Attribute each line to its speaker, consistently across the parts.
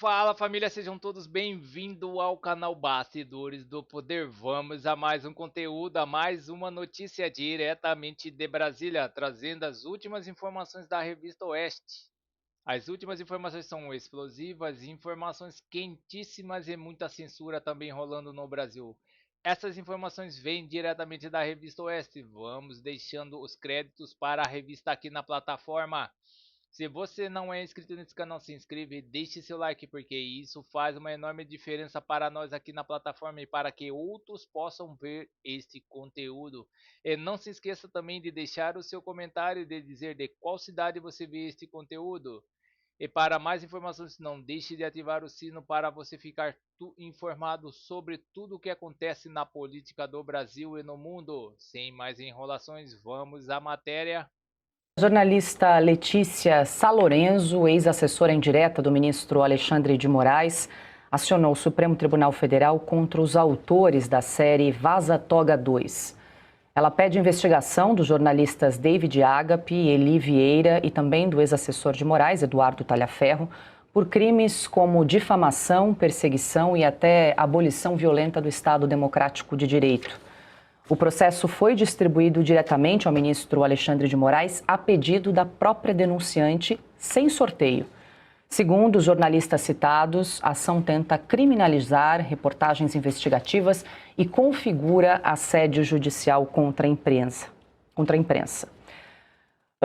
Speaker 1: Fala família, sejam todos bem-vindos ao canal Bastidores do Poder. Vamos a mais um conteúdo, a mais uma notícia diretamente de Brasília, trazendo as últimas informações da revista Oeste. As últimas informações são explosivas, informações quentíssimas e muita censura também rolando no Brasil. Essas informações vêm diretamente da revista Oeste. Vamos deixando os créditos para a revista aqui na plataforma. Se você não é inscrito nesse canal, se inscreva e deixe seu like, porque isso faz uma enorme diferença para nós aqui na plataforma e para que outros possam ver este conteúdo. E não se esqueça também de deixar o seu comentário e de dizer de qual cidade você vê este conteúdo. E para mais informações, não deixe de ativar o sino para você ficar informado sobre tudo o que acontece na política do Brasil e no mundo. Sem mais enrolações, vamos à matéria.
Speaker 2: A jornalista Letícia Salorenzo, ex-assessora indireta do ministro Alexandre de Moraes, acionou o Supremo Tribunal Federal contra os autores da série Vaza Toga 2. Ela pede investigação dos jornalistas David Agape e Eli Vieira e também do ex-assessor de Moraes, Eduardo Talhaferro, por crimes como difamação, perseguição e até abolição violenta do Estado Democrático de Direito. O processo foi distribuído diretamente ao ministro Alexandre de Moraes a pedido da própria denunciante, sem sorteio. Segundo os jornalistas citados, a ação tenta criminalizar reportagens investigativas e configura assédio judicial contra a imprensa.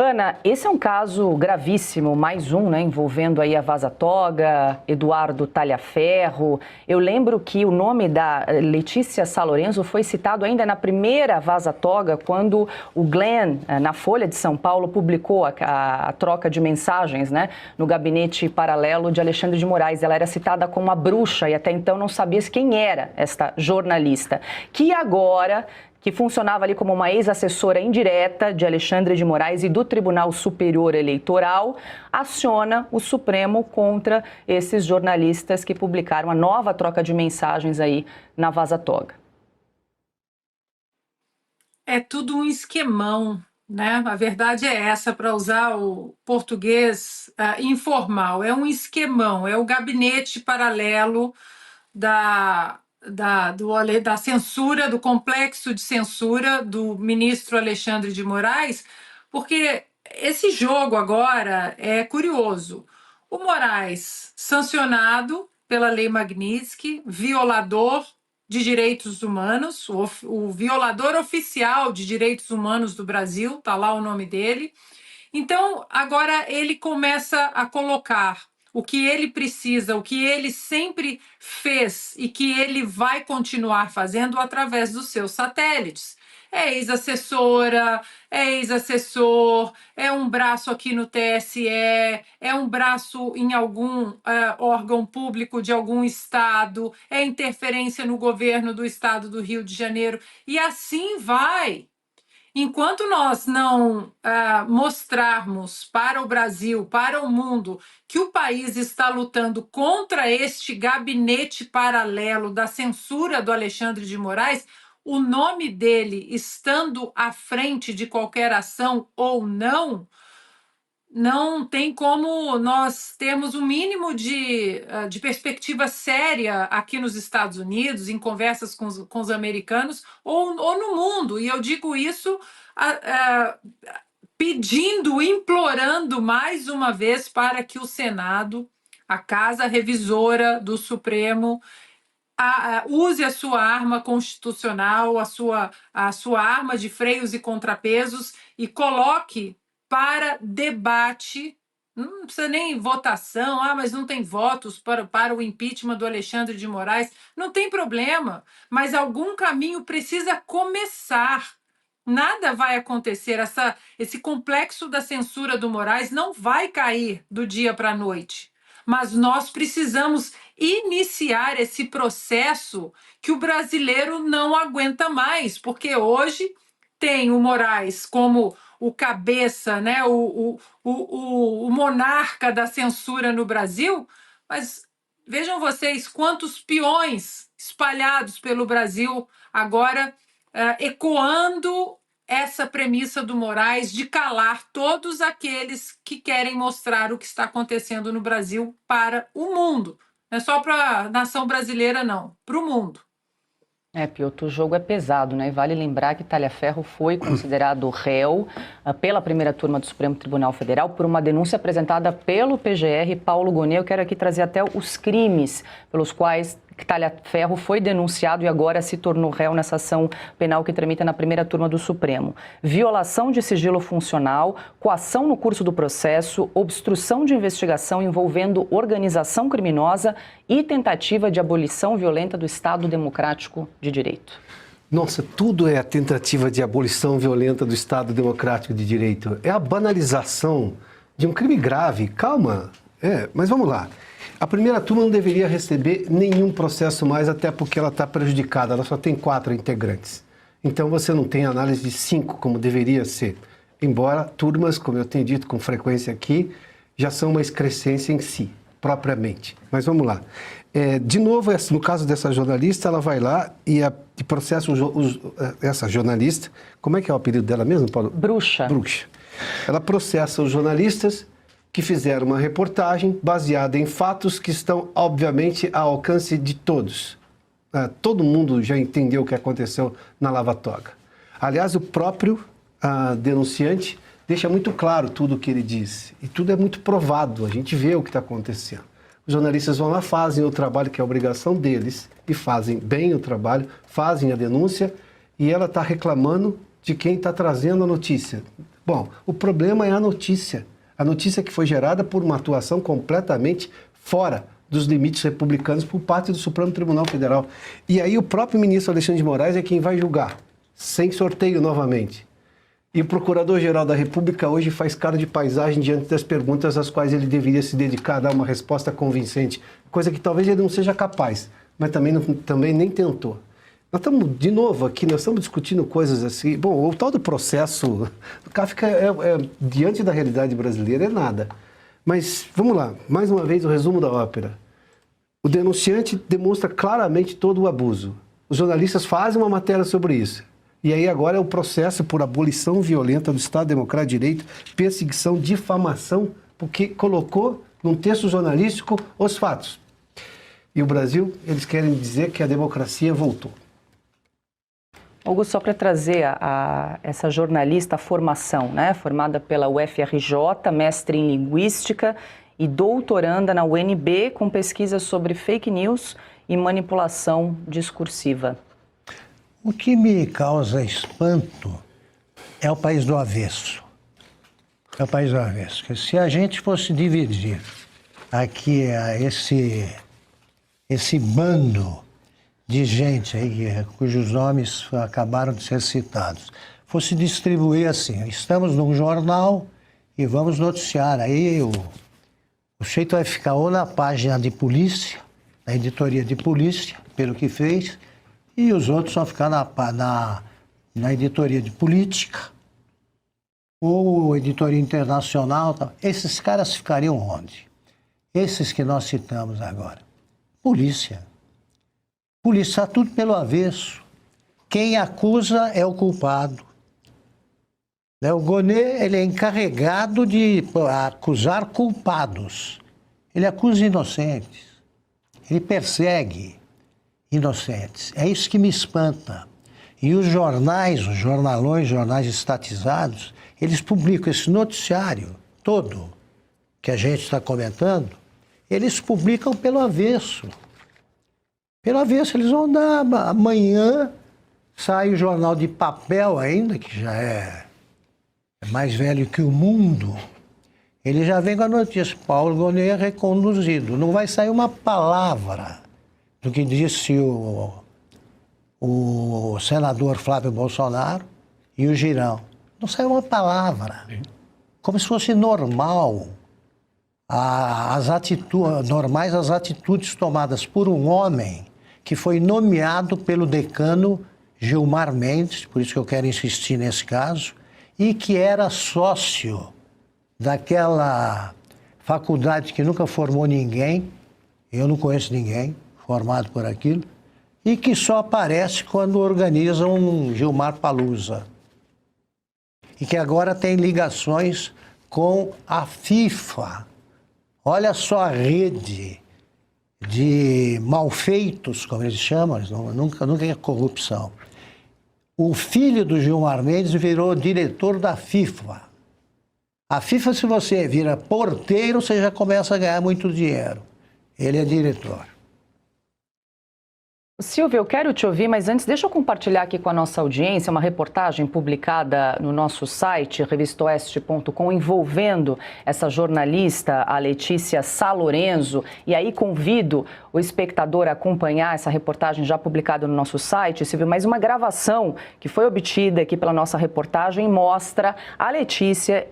Speaker 2: Ana, esse é um caso gravíssimo, mais um, envolvendo aí a Vaza Toga, Eduardo Talhaferro. Eu lembro que o nome da Letícia Salorenzo foi citado ainda na primeira Vaza Toga, quando o Glenn, na Folha de São Paulo, publicou a troca de mensagens, no gabinete paralelo de Alexandre de Moraes. Ela era citada como a bruxa e até então não sabia quem era esta jornalista, que agora que funcionava ali como uma ex-assessora indireta de Alexandre de Moraes e do Tribunal Superior Eleitoral, aciona o Supremo contra esses jornalistas que publicaram a nova troca de mensagens aí na Vaza Toga.
Speaker 3: É tudo um esquemão, né? A verdade é essa, para usar o português informal. É um esquemão, é o gabinete paralelo da censura, do complexo de censura do ministro Alexandre de Moraes, porque esse jogo agora é curioso. O Moraes, sancionado pela Lei Magnitsky, violador de direitos humanos, o violador oficial de direitos humanos do Brasil, está lá o nome dele. Então, agora ele começa a colocar o que ele precisa, o que ele sempre fez e que ele vai continuar fazendo através dos seus satélites. É ex-assessora, é ex-assessor, é um braço aqui no TSE, é um braço em algum órgão público de algum estado, é interferência no governo do estado do Rio de Janeiro, e assim vai. Enquanto nós não mostrarmos para o Brasil, para o mundo, que o país está lutando contra este gabinete paralelo da censura do Alexandre de Moraes, o nome dele estando à frente de qualquer ação ou não tem como nós termos um mínimo de perspectiva séria aqui nos Estados Unidos, em conversas com os americanos, ou no mundo. E eu digo isso pedindo, implorando mais uma vez para que o Senado, a Casa Revisora do Supremo, use a sua arma constitucional, a sua arma de freios e contrapesos e coloque para debate. Não precisa nem votação, mas não tem votos para o impeachment do Alexandre de Moraes. Não tem problema, mas algum caminho precisa começar. Nada vai acontecer. Esse complexo da censura do Moraes não vai cair do dia para a noite. Mas nós precisamos iniciar esse processo que o brasileiro não aguenta mais, porque hoje tem o Moraes como o cabeça, o monarca da censura no Brasil, mas vejam vocês quantos peões espalhados pelo Brasil agora ecoando essa premissa do Moraes de calar todos aqueles que querem mostrar o que está acontecendo no Brasil para o mundo. Não é só para a nação brasileira, não, para o mundo.
Speaker 2: Piotr, o jogo é pesado, né? Vale lembrar que Talhaferro foi considerado réu pela primeira turma do Supremo Tribunal Federal por uma denúncia apresentada pelo PGR. Paulo Gonet, eu quero aqui trazer até os crimes pelos quais Talhaferro foi denunciado e agora se tornou réu nessa ação penal que tramita na primeira turma do Supremo. Violação de sigilo funcional, coação no curso do processo, obstrução de investigação envolvendo organização criminosa e tentativa de abolição violenta do Estado Democrático de Direito.
Speaker 4: Nossa, tudo é a tentativa de abolição violenta do Estado Democrático de Direito. É a banalização de um crime grave. Calma, mas vamos lá. A primeira turma não deveria receber nenhum processo mais, até porque ela está prejudicada. Ela só tem 4 integrantes. Então você não tem análise de 5, como deveria ser. Embora turmas, como eu tenho dito com frequência aqui, já são uma excrescência em si, propriamente. Mas vamos lá. De novo, no caso dessa jornalista, ela vai lá e processa essa jornalista. Como é que é o apelido dela mesmo, Paulo?
Speaker 2: Bruxa.
Speaker 4: Bruxa. Ela processa os jornalistas que fizeram uma reportagem baseada em fatos que estão, obviamente, ao alcance de todos. Todo mundo já entendeu o que aconteceu na Lava Toga. Aliás, o próprio denunciante deixa muito claro tudo o que ele diz. E tudo é muito provado, a gente vê o que está acontecendo. Os jornalistas vão lá, fazem o trabalho que é a obrigação deles, e fazem bem o trabalho, fazem a denúncia, e ela está reclamando de quem está trazendo a notícia. Bom, o problema é a notícia. A notícia que foi gerada por uma atuação completamente fora dos limites republicanos por parte do Supremo Tribunal Federal. E aí o próprio ministro Alexandre de Moraes é quem vai julgar, sem sorteio novamente. E o Procurador-Geral da República hoje faz cara de paisagem diante das perguntas às quais ele deveria se dedicar a dar uma resposta convincente, coisa que talvez ele não seja capaz, mas também nem tentou. Nós estamos, de novo, aqui, nós estamos discutindo coisas assim. Bom, o tal do processo do Kafka diante da realidade brasileira é nada. Mas, vamos lá, mais uma vez o resumo da ópera. O denunciante demonstra claramente todo o abuso. Os jornalistas fazem uma matéria sobre isso. E aí agora é o processo por abolição violenta do Estado Democrático de Direito, perseguição, difamação, porque colocou num texto jornalístico os fatos. E o Brasil, eles querem dizer que a democracia voltou.
Speaker 2: Augusto, só para trazer essa jornalista a formação, né? Formada pela UFRJ, mestre em Linguística e doutoranda na UNB com pesquisas sobre fake news e manipulação discursiva.
Speaker 5: O que me causa espanto é o país do avesso. É o país do avesso. Porque se a gente fosse dividir aqui esse bando de gente aí, cujos nomes acabaram de ser citados, fosse distribuir assim, estamos num jornal e vamos noticiar, aí o jeito vai ficar ou na página de polícia, na editoria de polícia, pelo que fez, e os outros vão ficar na editoria de política, ou editoria internacional. Esses caras ficariam onde? Esses que nós citamos agora. Polícia. Polícia está tudo pelo avesso. Quem acusa é o culpado. O Gonet, ele é encarregado de acusar culpados. Ele acusa inocentes. Ele persegue inocentes. É isso que me espanta. E os jornais, os jornais estatizados, eles publicam esse noticiário todo que a gente está comentando, eles publicam pelo avesso. Pelo avesso, eles vão dar. Amanhã sai o jornal de papel ainda, que já é mais velho que o mundo. Ele já vem com a notícia, Paulo Gonet é reconduzido. Não vai sair uma palavra do que disse o senador Flávio Bolsonaro e o Girão. Não saiu uma palavra. Como se fosse normal. As atitudes tomadas por um homem que foi nomeado pelo decano Gilmar Mendes, por isso que eu quero insistir nesse caso, e que era sócio daquela faculdade que nunca formou ninguém, eu não conheço ninguém formado por aquilo, e que só aparece quando organizam um Gilmar Palusa. e que agora tem ligações com a FIFA. Olha só a rede de malfeitos, como eles chamam, nunca é corrupção. O filho do Gilmar Mendes virou diretor da FIFA. A FIFA, se você vira porteiro, você já começa a ganhar muito dinheiro. Ele é diretor.
Speaker 2: Silvio, eu quero te ouvir, mas antes deixa eu compartilhar aqui com a nossa audiência uma reportagem publicada no nosso site, revistaoeste.com, envolvendo essa jornalista, a Letícia Salorenzo. E aí convido o espectador a acompanhar essa reportagem já publicada no nosso site, Silvio, mas uma gravação que foi obtida aqui pela nossa reportagem mostra a Letícia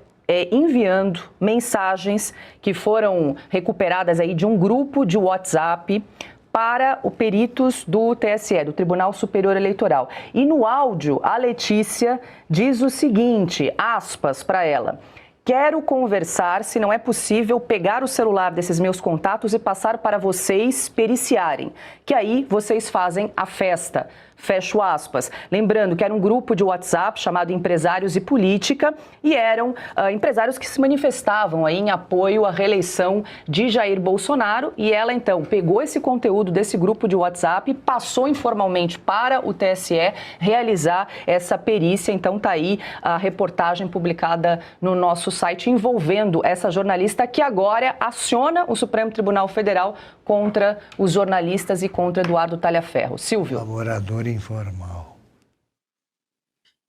Speaker 2: enviando mensagens que foram recuperadas aí de um grupo de WhatsApp para o peritos do TSE, do Tribunal Superior Eleitoral. E no áudio, a Letícia diz o seguinte, aspas para ela: quero conversar, se não é possível, pegar o celular desses meus contatos e passar para vocês periciarem, que aí vocês fazem a festa. Fecho aspas. Lembrando que era um grupo de WhatsApp chamado Empresários e Política e eram empresários que se manifestavam aí em apoio à reeleição de Jair Bolsonaro, e ela então pegou esse conteúdo desse grupo de WhatsApp e passou informalmente para o TSE realizar essa perícia. Então tá aí a reportagem publicada no nosso site envolvendo essa jornalista que agora aciona o Supremo Tribunal Federal contra os jornalistas e contra Eduardo Talhaferro. Silvio.
Speaker 5: Colaborador informal.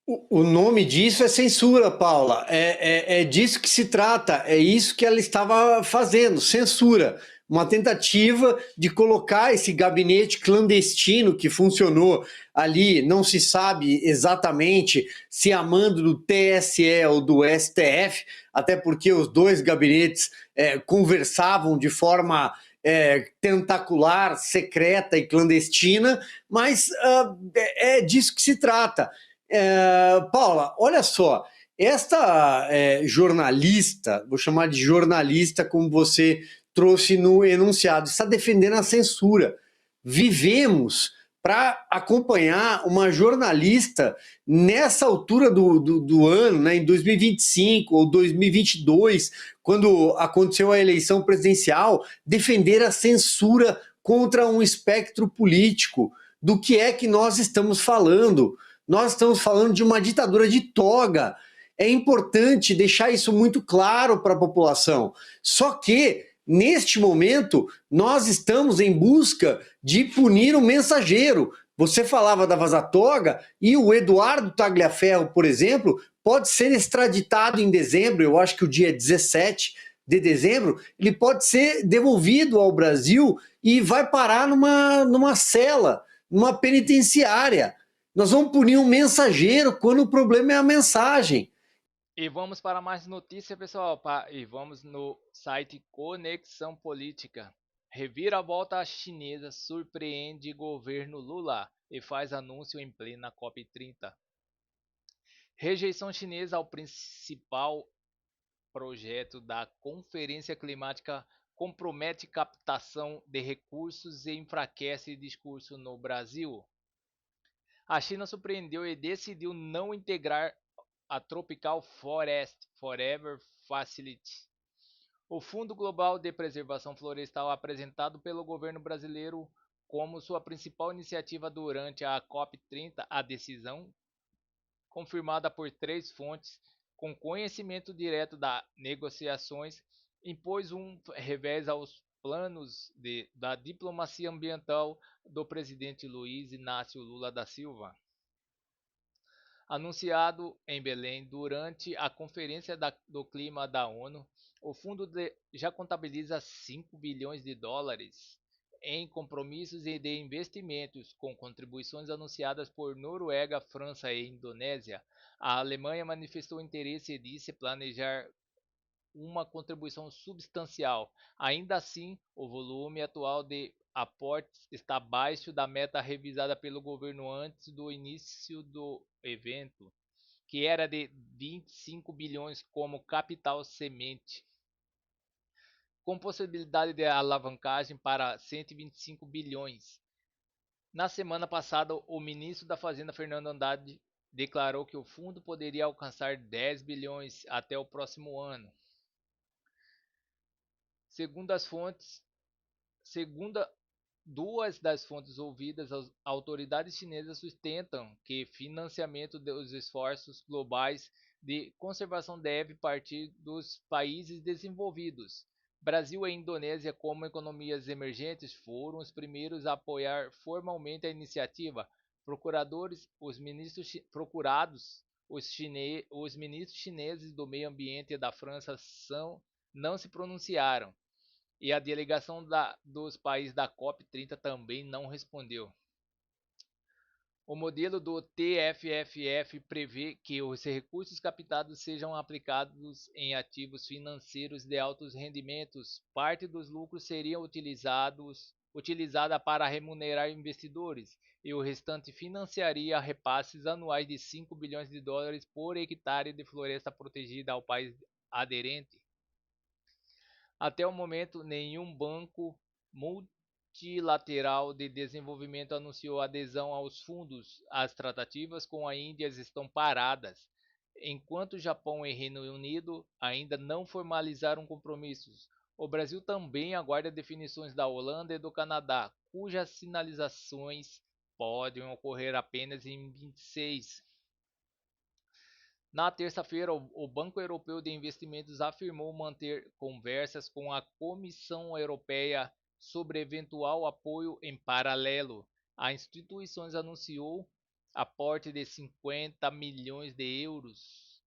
Speaker 6: O nome disso é censura, Paula. É disso que se trata. É isso que ela estava fazendo, censura. Uma tentativa de colocar esse gabinete clandestino que funcionou ali, não se sabe exatamente se a mando do TSE ou do STF, até porque os dois gabinetes conversavam de forma tentacular, secreta e clandestina, mas é disso que se trata. Paula, olha só, esta jornalista, vou chamar de jornalista como você trouxe no enunciado, está defendendo a censura. Vivemos para acompanhar uma jornalista nessa altura do ano, né, em 2025 ou 2022, quando aconteceu a eleição presidencial, defender a censura contra um espectro político. Do que é que nós estamos falando? Nós estamos falando de uma ditadura de toga. É importante deixar isso muito claro para a população. Só que, neste momento, nós estamos em busca de punir o mensageiro. Você falava da Vaza Toga e o Eduardo Tagliaferro, por exemplo, pode ser extraditado em dezembro, eu acho que o dia 17 de dezembro, ele pode ser devolvido ao Brasil e vai parar numa cela, numa penitenciária. Nós vamos punir um mensageiro quando o problema é a mensagem.
Speaker 1: E vamos para mais notícia, pessoal. E vamos no site Conexão Política. Reviravolta chinesa surpreende governo Lula e faz anúncio em plena COP30. Rejeição chinesa ao principal projeto da Conferência Climática compromete captação de recursos e enfraquece discurso no Brasil. A China surpreendeu e decidiu não integrar a Tropical Forest Forever Facility, o Fundo Global de Preservação Florestal apresentado pelo governo brasileiro como sua principal iniciativa durante a COP30. A decisão, confirmada por 3 fontes com conhecimento direto das negociações, impôs um revés aos planos da diplomacia ambiental do presidente Luiz Inácio Lula da Silva. Anunciado em Belém durante a Conferência do Clima da ONU, o fundo já contabiliza 5 bilhões de dólares em compromissos e de investimentos, com contribuições anunciadas por Noruega, França e Indonésia. A Alemanha manifestou interesse e disse planejar uma contribuição substancial. Ainda assim, o volume atual de aportes está abaixo da meta revisada pelo governo antes do início do evento, que era de 25 bilhões como capital semente, com possibilidade de alavancagem para 125 bilhões. Na semana passada, o ministro da Fazenda, Fernando Haddad, declarou que o fundo poderia alcançar 10 bilhões até o próximo ano. Segundo as fontes, segundo duas das fontes ouvidas, as autoridades chinesas sustentam que financiamento dos esforços globais de conservação deve partir dos países desenvolvidos. Brasil e Indonésia, como economias emergentes, foram os primeiros a apoiar formalmente a iniciativa. Procuradores, os ministros procurados, os ministros chineses do meio ambiente e da França não se pronunciaram. E a delegação dos países da COP30 também não respondeu. O modelo do TFFF prevê que os recursos captados sejam aplicados em ativos financeiros de altos rendimentos. Parte dos lucros seria utilizada para remunerar investidores e o restante financiaria repasses anuais de 5 bilhões de dólares por hectare de floresta protegida ao país aderente. Até o momento, nenhum banco multilateral de desenvolvimento anunciou adesão aos fundos. As tratativas com a Índia estão paradas, enquanto Japão e Reino Unido ainda não formalizaram compromissos. O Brasil também aguarda definições da Holanda e do Canadá, cujas sinalizações podem ocorrer apenas em 26. Na terça-feira, o Banco Europeu de Investimentos afirmou manter conversas com a Comissão Europeia sobre eventual apoio em paralelo. A instituição anunciou aporte de 50 milhões de euros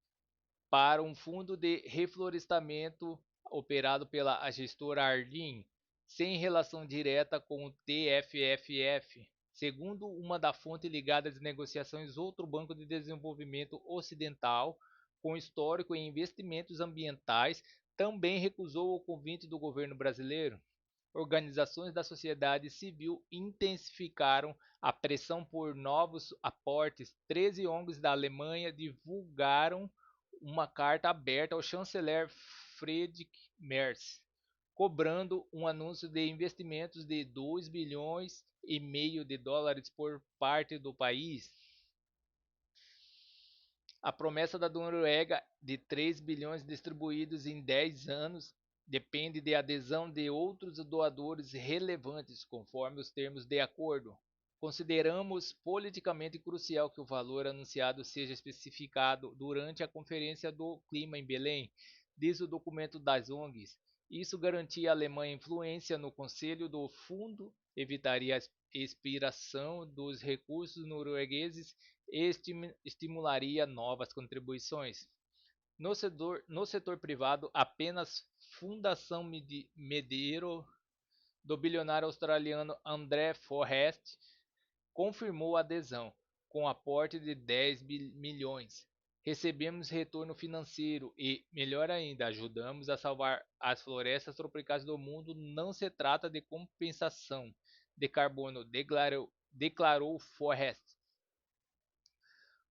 Speaker 1: para um fundo de reflorestamento operado pela gestora Arlin, sem relação direta com o TFFF. Segundo uma da fonte ligada às negociações, outro banco de desenvolvimento ocidental, com histórico em investimentos ambientais, também recusou o convite do governo brasileiro. Organizações da sociedade civil intensificaram a pressão por novos aportes. 13 ONGs da Alemanha divulgaram uma carta aberta ao chanceler Friedrich Merz, cobrando um anúncio de investimentos de 2 bilhões e meio de dólares por parte do país. A promessa da Noruega de 3 bilhões distribuídos em 10 anos depende de adesão de outros doadores relevantes, conforme os termos de acordo. Consideramos politicamente crucial que o valor anunciado seja especificado durante a Conferência do Clima em Belém, diz o documento das ONGs. Isso garantia à Alemanha influência no Conselho do Fundo, evitaria a expiração dos recursos noruegueses e estimularia novas contribuições. No setor privado, apenas Fundação Medero, do bilionário australiano André Forrest, confirmou a adesão, com aporte de 10 milhões. Recebemos retorno financeiro e, melhor ainda, ajudamos a salvar as florestas tropicais do mundo. Não se trata de compensação de carbono, declarou Forrest.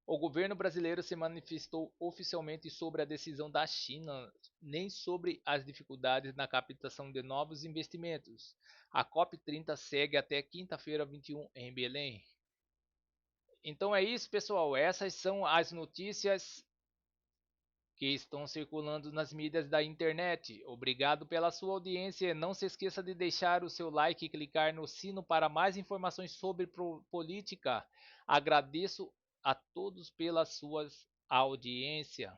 Speaker 1: O governo brasileiro se manifestou oficialmente sobre a decisão da China, nem sobre as dificuldades na captação de novos investimentos. A COP30 segue até quinta-feira 21 em Belém. Então é isso, pessoal. Essas são as notícias que estão circulando nas mídias da internet. Obrigado pela sua audiência. Não se esqueça de deixar o seu like e clicar no sino para mais informações sobre política. Agradeço a todos pela sua audiência.